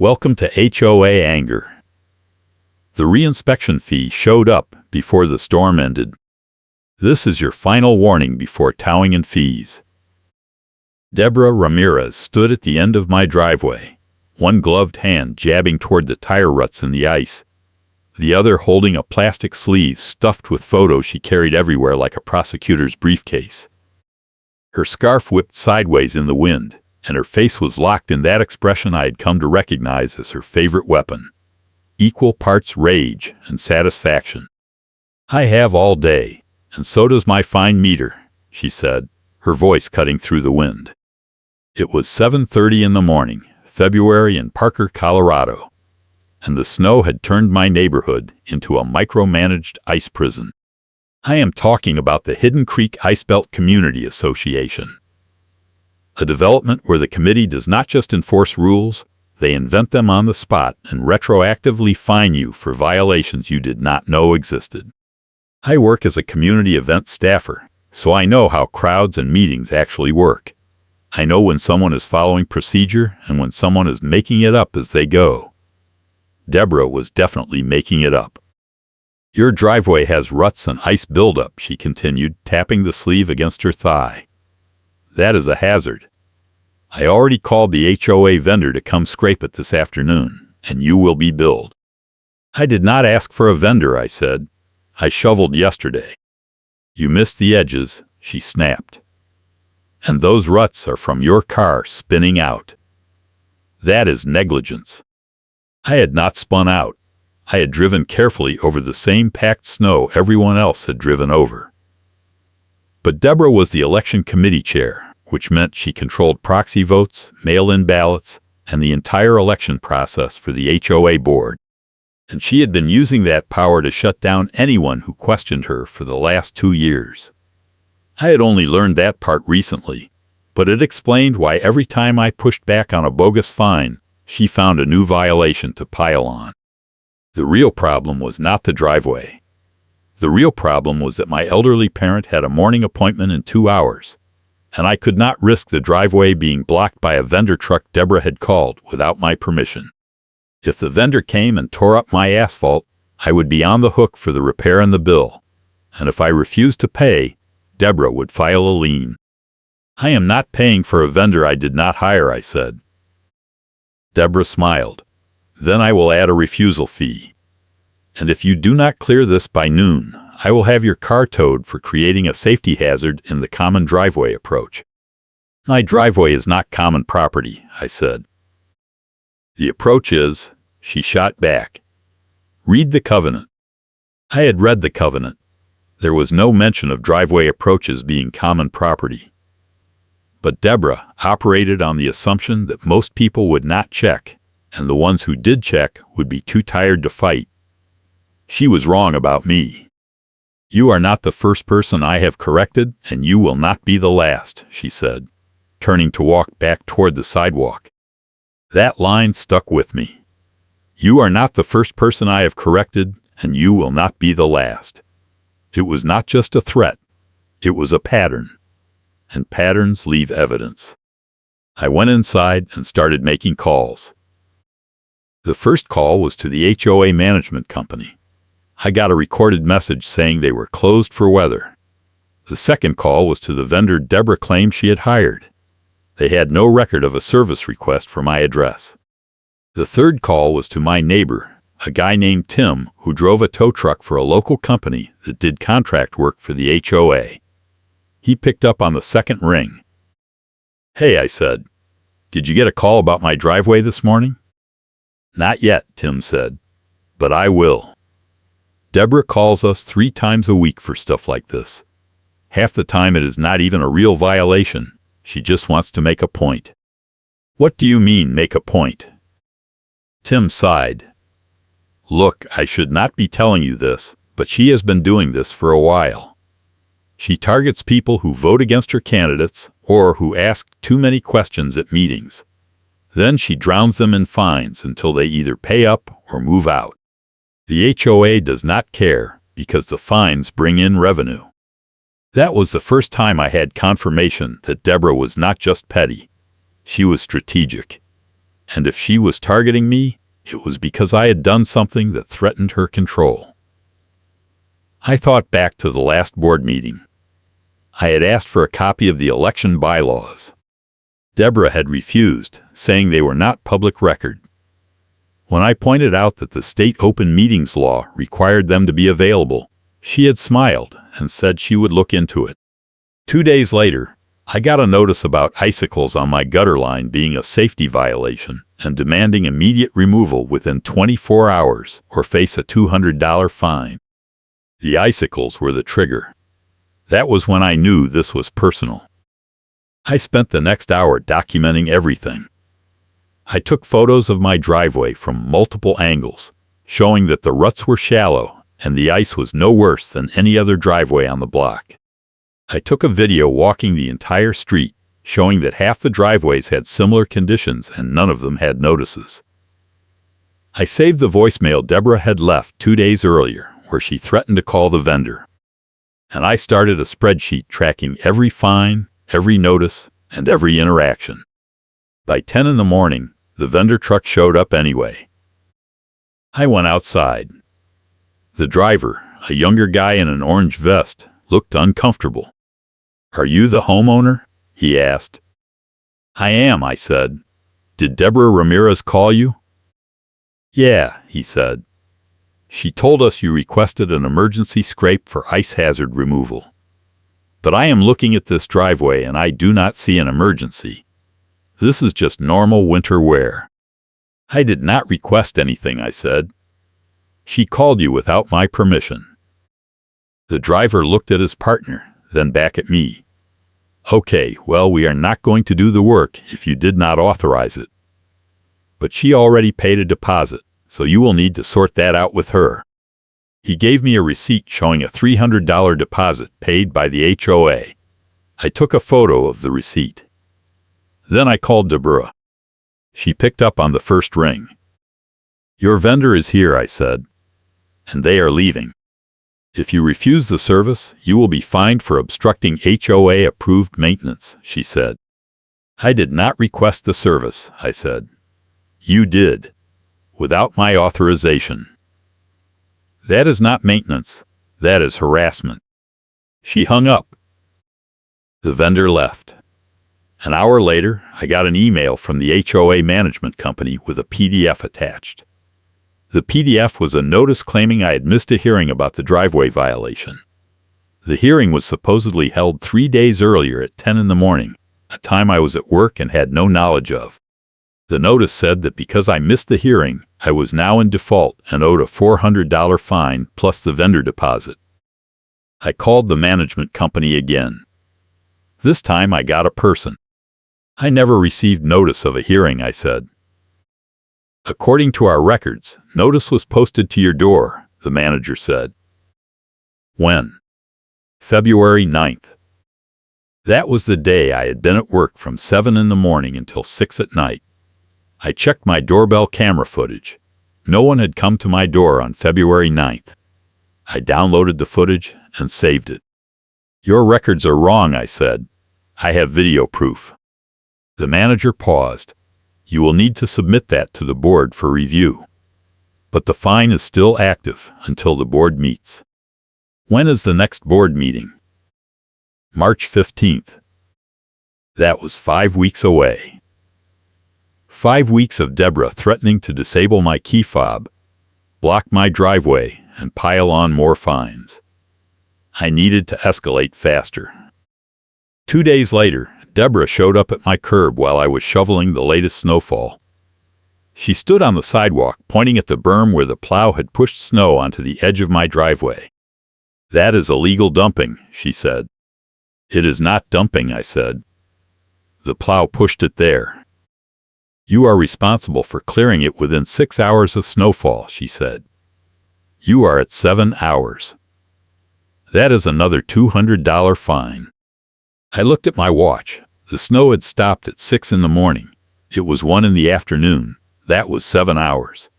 Welcome to HOA Anger. The reinspection fee showed up before the storm ended. This is your final warning before towing in fees. Deborah Ramirez stood at the end of my driveway, one gloved hand jabbing toward the tire ruts in the ice, the other holding a plastic sleeve stuffed with photos she carried everywhere like a prosecutor's briefcase. Her scarf whipped sideways in the wind, and her face was locked in that expression I had come to recognize as her favorite weapon: equal parts rage and satisfaction. "I have all day, and so does my fine meter," she said, her voice cutting through the wind. It was 7:30 in the morning, February in Parker, Colorado, and the snow had turned my neighborhood into a micromanaged ice prison. I am talking about the Hidden Creek Ice Belt Community Association, a development where the committee does not just enforce rules, they invent them on the spot and retroactively fine you for violations you did not know existed. I work as a community event staffer, so I know how crowds and meetings actually work. I know when someone is following procedure and when someone is making it up as they go. Deborah was definitely making it up. "Your driveway has ruts and ice buildup," she continued, tapping the sleeve against her thigh. "That is a hazard. I already called the HOA vendor to come scrape it this afternoon, and you will be billed." "I did not ask for a vendor," I said. "I shoveled yesterday." "You missed the edges," she snapped. "And those ruts are from your car spinning out. That is negligence." I had not spun out. I had driven carefully over the same packed snow everyone else had driven over. But Deborah was the election committee chair, which meant she controlled proxy votes, mail-in ballots, and the entire election process for the HOA board. And she had been using that power to shut down anyone who questioned her for the last 2 years. I had only learned that part recently, but it explained why every time I pushed back on a bogus fine, she found a new violation to pile on. The real problem was not the driveway. The real problem was that my elderly parent had a morning appointment in 2 hours, and I could not risk the driveway being blocked by a vendor truck Deborah had called without my permission. If the vendor came and tore up my asphalt, I would be on the hook for the repair and the bill, and if I refused to pay, Deborah would file a lien. "I am not paying for a vendor I did not hire," I said. Deborah smiled. "Then I will add a refusal fee. And if you do not clear this by noon, I will have your car towed for creating a safety hazard in the common driveway approach." "My driveway is not common property," I said. "The approach is," she shot back. "Read the covenant." I had read the covenant. There was no mention of driveway approaches being common property. But Deborah operated on the assumption that most people would not check, and the ones who did check would be too tired to fight. She was wrong about me. "You are not the first person I have corrected, and you will not be the last," she said, turning to walk back toward the sidewalk. That line stuck with me. "You are not the first person I have corrected, and you will not be the last." It was not just a threat. It was a pattern. And patterns leave evidence. I went inside and started making calls. The first call was to the HOA management company. I got a recorded message saying they were closed for weather. The second call was to the vendor Deborah claimed she had hired. They had no record of a service request for my address. The third call was to my neighbor, a guy named Tim, who drove a tow truck for a local company that did contract work for the HOA. He picked up on the second ring. "Hey," I said, "did you get a call about my driveway this morning?" "Not yet," Tim said, "but I will." Deborah calls us 3 times a week for stuff like this. Half the time it is not even a real violation. She just wants to make a point. "What do you mean, make a point?" Tim sighed. "Look, I should not be telling you this, but she has been doing this for a while. She targets people who vote against her candidates or who ask too many questions at meetings. Then she drowns them in fines until they either pay up or move out. The HOA does not care because the fines bring in revenue." That was the first time I had confirmation that Deborah was not just petty. She was strategic. and if she was targeting me, it was because I had done something that threatened her control. I thought back to the last board meeting. I had asked for a copy of the election bylaws. Deborah had refused, saying they were not public record. When I pointed out that the state open meetings law required them to be available, she had smiled and said she would look into it. 2 days later, I got a notice about icicles on my gutter line being a safety violation and demanding immediate removal within 24 hours or face a $200 fine. The icicles were the trigger. That was when I knew this was personal. I spent the next hour documenting everything. I took photos of my driveway from multiple angles, showing that the ruts were shallow and the ice was no worse than any other driveway on the block. I took a video walking the entire street, showing that half the driveways had similar conditions and none of them had notices. I saved the voicemail Deborah had left 2 days earlier, where she threatened to call the vendor. And I started a spreadsheet tracking every fine, every notice, and every interaction. By 10 in the morning, the vendor truck showed up anyway. I went outside. The driver, a younger guy in an orange vest, looked uncomfortable. "Are you the homeowner?" he asked. "I am," I said. "Did Deborah Ramirez call you?" "Yeah," he said. "She told us you requested an emergency scrape for ice hazard removal. But I am looking at this driveway and I do not see an emergency. This is just normal winter wear." "I did not request anything," I said. "She called you without my permission." The driver looked at his partner, then back at me. "Okay, well, we are not going to do the work if you did not authorize it. But she already paid a deposit, so you will need to sort that out with her." He gave me a receipt showing a $300 deposit paid by the HOA. I took a photo of the receipt. Then I called Deborah. She picked up on the first ring. "Your vendor is here," I said, "and they are leaving. If you refuse the service, you will be fined for obstructing HOA-approved maintenance," she said. "I did not request the service," I said. "You did, without my authorization." "That is not maintenance. That is harassment." She hung up. The vendor left. An hour later, I got an email from the HOA management company with a PDF attached. The PDF was a notice claiming I had missed a hearing about the driveway violation. The hearing was supposedly held 3 days earlier at 10 in the morning, a time I was at work and had no knowledge of. The notice said that because I missed the hearing, I was now in default and owed a $400 fine plus the vendor deposit. I called the management company again. This time I got a person. "I never received notice of a hearing," I said. "According to our records, notice was posted to your door," the manager said. "When?" "February 9th. That was the day I had been at work from 7 in the morning until 6 at night. I checked my doorbell camera footage. No one had come to my door on February 9th. I downloaded the footage and saved it. "Your records are wrong," I said. "I have video proof." The manager paused. "You will need to submit that to the board for review. But the fine is still active until the board meets." "When is the next board meeting?" "March 15th. That was 5 weeks away. 5 weeks of Deborah threatening to disable my key fob, block my driveway, and pile on more fines. I needed to escalate faster. 2 days later, Deborah showed up at my curb while I was shoveling the latest snowfall. She stood on the sidewalk, pointing at the berm where the plow had pushed snow onto the edge of my driveway. "That is illegal dumping," she said. "It is not dumping," I said. "The plow pushed it there." "You are responsible for clearing it within 6 hours of snowfall," she said. "You are at 7 hours. That is another $200 fine." I looked at my watch. The snow had stopped at 6 in the morning. It was 1 in the afternoon. That was 7 hours.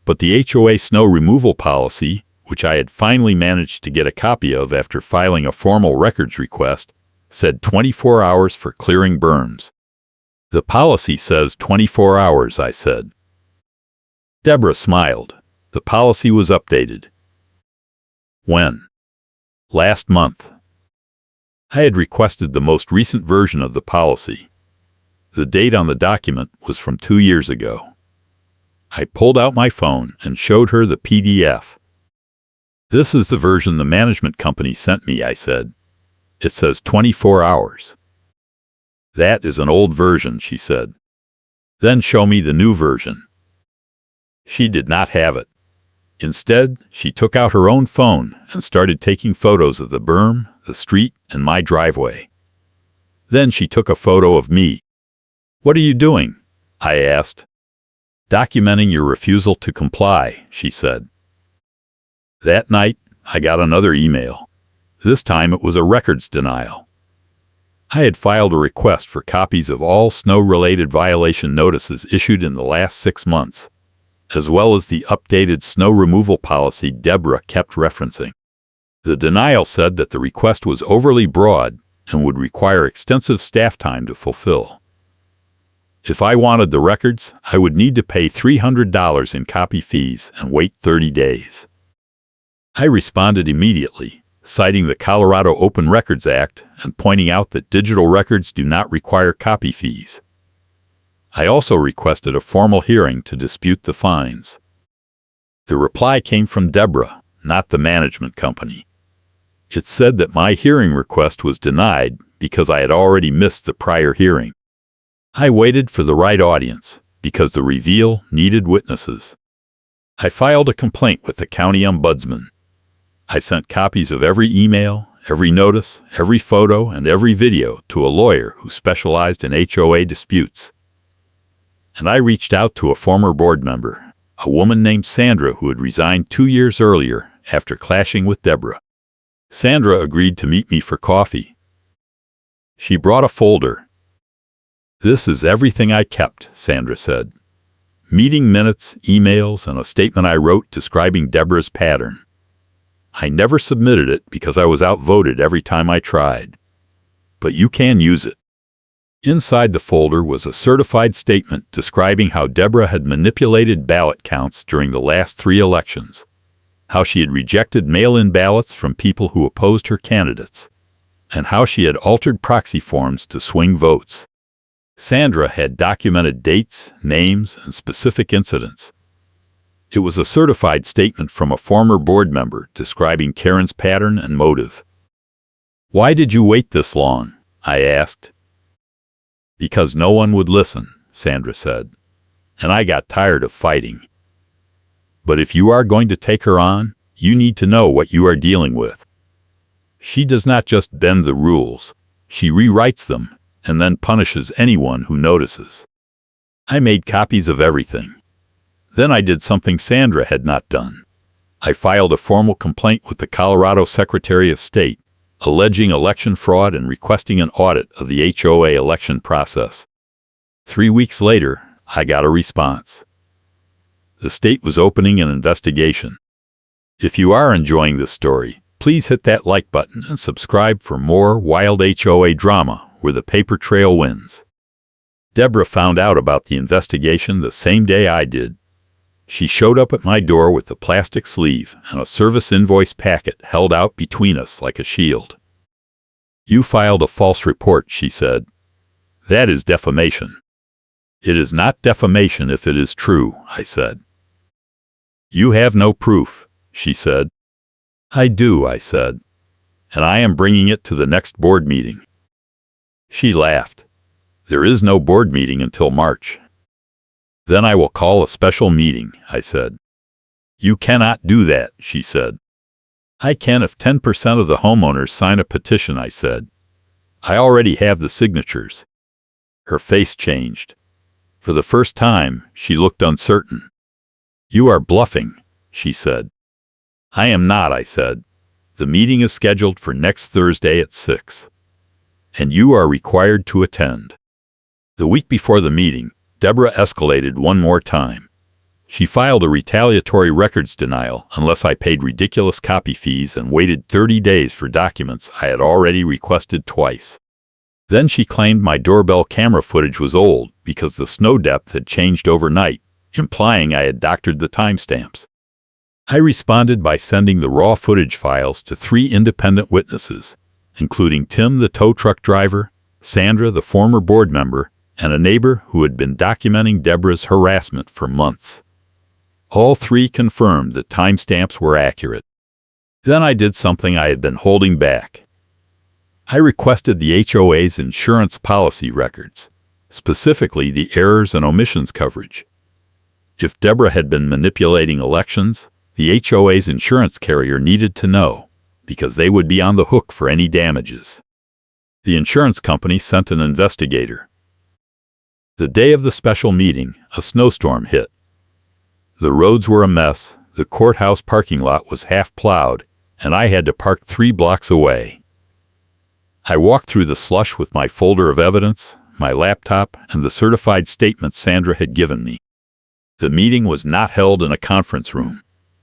But the HOA snow removal policy, which I had finally managed to get a copy of after filing a formal records request, said 24 hours for clearing berms. The policy says 24 hours, I said. Deborah smiled. The policy was updated. When? Last month. I had requested the most recent version of the policy. The date on the document was from 2 years ago. I pulled out my phone and showed her the PDF. This is the version the management company sent me, I said. It says 24 hours. That is an old version, she said. Then show me the new version. She did not have it. Instead, she took out her own phone and started taking photos of the berm, the street, and my driveway. Then she took a photo of me. What are you doing? I asked. Documenting your refusal to comply, she said. That night, I got another email. This time it was a records denial. I had filed a request for copies of all snow-related violation notices issued in the last 6 months, as well as the updated snow removal policy Deborah kept referencing. The denial said that the request was overly broad and would require extensive staff time to fulfill. If I wanted the records, I would need to pay $300 in copy fees and wait 30 days. I responded immediately, citing the Colorado Open Records Act and pointing out that digital records do not require copy fees. I also requested a formal hearing to dispute the fines. The reply came from Deborah, not the management company. It said that my hearing request was denied because I had already missed the prior hearing. I waited for the right audience because the reveal needed witnesses. I filed a complaint with the county ombudsman. I sent copies of every email, every notice, every photo, and every video to a lawyer who specialized in HOA disputes. And I reached out to a former board member, a woman named Sandra who had resigned 2 years earlier after clashing with Deborah. Sandra agreed to meet me for coffee. She brought a folder. This is everything I kept, Sandra said. Meeting minutes, emails, and a statement I wrote describing Deborah's pattern. I never submitted it because I was outvoted every time I tried. But you can use it. Inside the folder was a certified statement describing how Deborah had manipulated ballot counts during the last 3 elections, how she had rejected mail-in ballots from people who opposed her candidates, and how she had altered proxy forms to swing votes. Sandra had documented dates, names, and specific incidents. It was a certified statement from a former board member describing Karen's pattern and motive. Why did you wait this long? I asked. Because no one would listen, Sandra said, and I got tired of fighting. But if you are going to take her on, you need to know what you are dealing with. She does not just bend the rules, she rewrites them and then punishes anyone who notices. I made copies of everything. Then I did something Sandra had not done. I filed a formal complaint with the Colorado Secretary of State, alleging election fraud and requesting an audit of the HOA election process. 3 weeks later, I got a response. The state was opening an investigation. If you are enjoying this story, please hit that like button and subscribe for more wild HOA drama where the paper trail wins. Deborah found out about the investigation the same day I did. She showed up at my door with a plastic sleeve and a service invoice packet held out between us like a shield. You filed a false report, she said. That is defamation. It is not defamation if it is true, I said. You have no proof, she said. I do, I said, and I am bringing it to the next board meeting. She laughed. There is no board meeting until March. Then I will call a special meeting, I said. You cannot do that, she said. I can if 10% of the homeowners sign a petition, I said. I already have the signatures. Her face changed. For the first time, she looked uncertain. You are bluffing, she said. I am not, I said. The meeting is scheduled for next Thursday at 6. And you are required to attend. The week before the meeting, Deborah escalated one more time. She filed a retaliatory records denial unless I paid ridiculous copy fees and waited 30 days for documents I had already requested twice. Then she claimed my doorbell camera footage was old because the snow depth had changed overnight, implying I had doctored the timestamps. I responded by sending the raw footage files to 3 independent witnesses, including Tim, the tow truck driver, Sandra, the former board member, and a neighbor who had been documenting Deborah's harassment for months. All 3 confirmed the timestamps were accurate. Then I did something I had been holding back. I requested the HOA's insurance policy records, specifically the errors and omissions coverage. If Deborah had been manipulating elections, the HOA's insurance carrier needed to know, because they would be on the hook for any damages. The insurance company sent an investigator. The day of the special meeting, a snowstorm hit. The roads were a mess, the courthouse parking lot was half plowed, and I had to park 3 blocks away. I walked through the slush with my folder of evidence, my laptop, and the certified statement Sandra had given me. The meeting was not held in a conference room.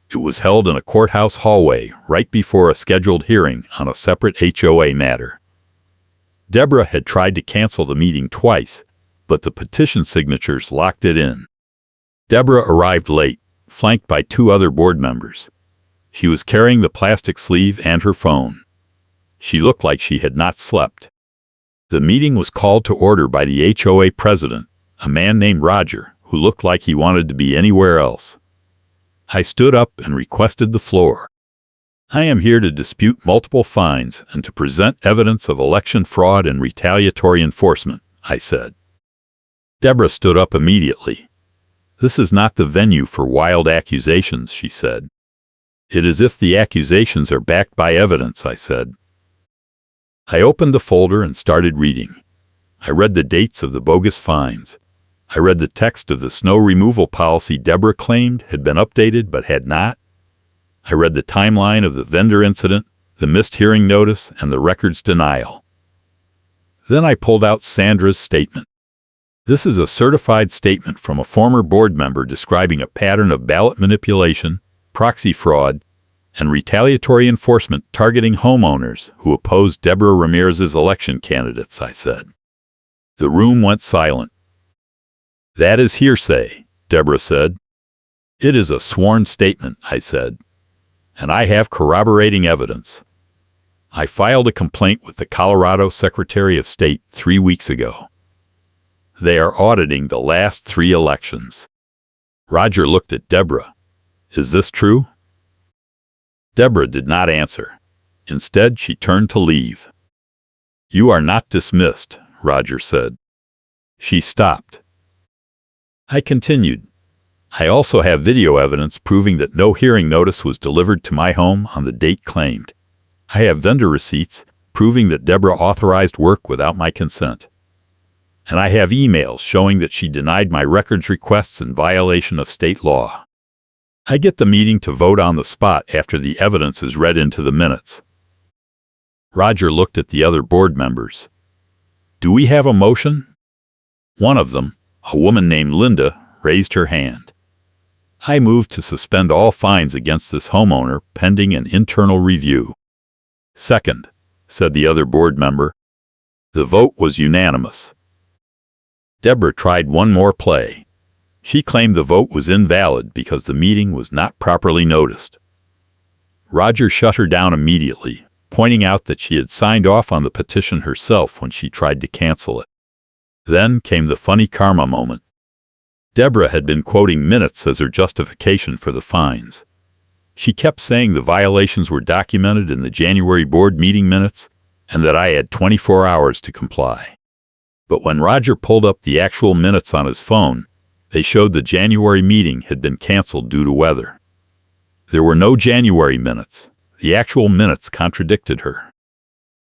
It was held in a courthouse hallway right before a scheduled hearing on a separate HOA matter. Deborah had tried to cancel the meeting twice, but the petition signatures locked it in. Deborah arrived late, flanked by 2 other board members. She was carrying the plastic sleeve and her phone. She looked like she had not slept. The meeting was called to order by the HOA president, a man named Roger, who looked like he wanted to be anywhere else. I stood up and requested the floor. I am here to dispute multiple fines and to present evidence of election fraud and retaliatory enforcement, I said. Deborah stood up immediately. This is not the venue for wild accusations, she said. It is if the accusations are backed by evidence, I said. I opened the folder and started reading. I read the dates of the bogus fines. I read the text of the snow removal policy Deborah claimed had been updated but had not. I read the timeline of the vendor incident, the missed hearing notice, and the records denial. Then I pulled out Sandra's statement. This is a certified statement from a former board member describing a pattern of ballot manipulation, proxy fraud, and retaliatory enforcement targeting homeowners who opposed Deborah Ramirez's election candidates, I said. The room went silent. That is hearsay, Deborah said. It is a sworn statement, I said, and I have corroborating evidence. I filed a complaint with the Colorado Secretary of State 3 weeks ago. They are auditing the last 3 elections. Roger looked at Deborah. Is this true? Deborah did not answer. Instead, she turned to leave. You are not dismissed, Roger said. She stopped. I continued. I also have video evidence proving that no hearing notice was delivered to my home on the date claimed. I have vendor receipts proving that Deborah authorized work without my consent. And I have emails showing that she denied my records requests in violation of state law. I get the meeting to vote on the spot after the evidence is read into the minutes. Roger looked at the other board members. Do we have a motion? One of them, a woman named Linda, raised her hand. I moved to suspend all fines against this homeowner pending an internal review. Second, said the other board member. The vote was unanimous. Deborah tried one more play. She claimed the vote was invalid because the meeting was not properly noticed. Roger shut her down immediately, pointing out that she had signed off on the petition herself when she tried to cancel it. Then came the funny karma moment. Deborah had been quoting minutes as her justification for the fines. She kept saying the violations were documented in the January board meeting minutes and that I had 24 hours to comply. But when Roger pulled up the actual minutes on his phone, they showed the January meeting had been canceled due to weather. There were no January minutes. The actual minutes contradicted her.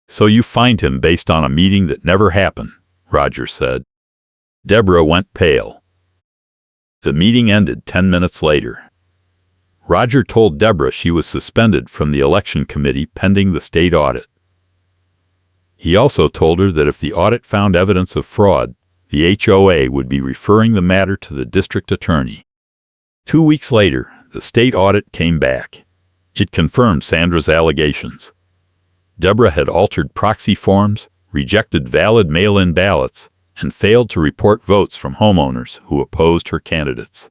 So you fined him based on a meeting that never happened, Roger said. Deborah went pale. The meeting ended 10 minutes later. Roger told Deborah she was suspended from the election committee pending the state audit. He also told her that if the audit found evidence of fraud, the HOA would be referring the matter to the district attorney. 2 weeks later, the state audit came back. It confirmed Sandra's allegations. Deborah had altered proxy forms, rejected valid mail-in ballots, and failed to report votes from homeowners who opposed her candidates.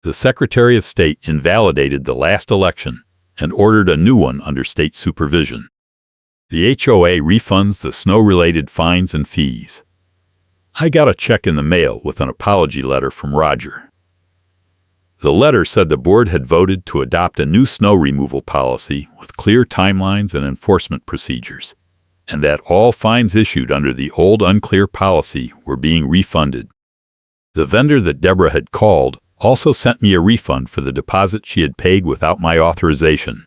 The Secretary of State invalidated the last election and ordered a new one under state supervision. The HOA refunds the snow-related fines and fees. I got a check in the mail with an apology letter from Roger. The letter said the board had voted to adopt a new snow removal policy with clear timelines and enforcement procedures, and that all fines issued under the old unclear policy were being refunded. The vendor that Deborah had called also sent me a refund for the deposit she had paid without my authorization.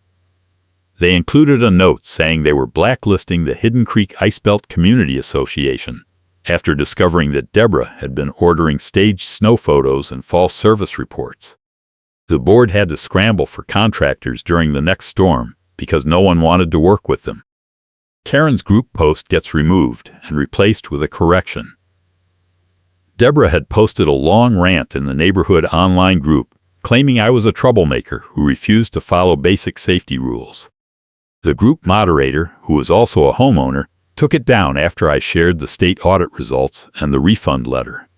They included a note saying they were blacklisting the Hidden Creek Icebelt Community Association after discovering that Deborah had been ordering staged snow photos and false service reports. The board had to scramble for contractors during the next storm because no one wanted to work with them. Karen's group post gets removed and replaced with a correction. Deborah had posted a long rant in the neighborhood online group claiming I was a troublemaker who refused to follow basic safety rules. The group moderator, who was also a homeowner, took it down after I shared the state audit results and the refund letter.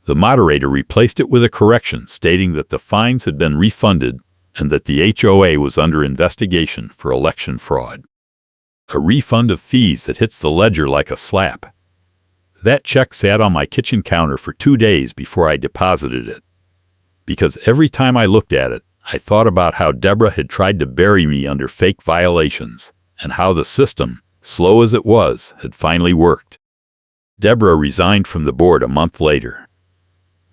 The moderator replaced it with a correction stating that the fines had been refunded and that the HOA was under investigation for election fraud. A refund of fees that hits the ledger like a slap. That check sat on my kitchen counter for 2 days before I deposited it. Because every time I looked at it, I thought about how Deborah had tried to bury me under fake violations, and how the system, slow as it was, had finally worked. Deborah resigned from the board a month later.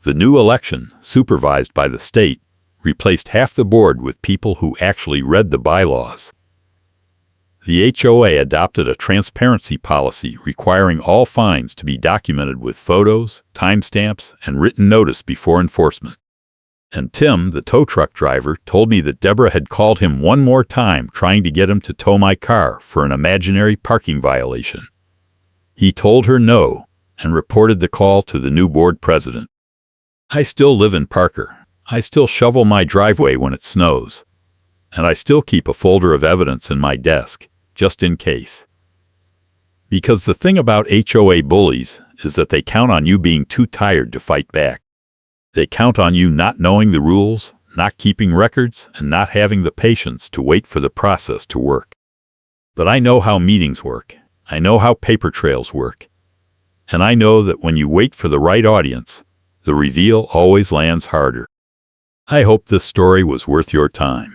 The new election, supervised by the state, replaced half the board with people who actually read the bylaws. The HOA adopted a transparency policy requiring all fines to be documented with photos, timestamps, and written notice before enforcement. And Tim, the tow truck driver, told me that Deborah had called him one more time trying to get him to tow my car for an imaginary parking violation. He told her no and reported the call to the new board president. I still live in Parker. I still shovel my driveway when it snows. And I still keep a folder of evidence in my desk, just in case. Because the thing about HOA bullies is that they count on you being too tired to fight back. They count on you not knowing the rules, not keeping records, and not having the patience to wait for the process to work. But I know how meetings work. I know how paper trails work. And I know that when you wait for the right audience, the reveal always lands harder. I hope this story was worth your time.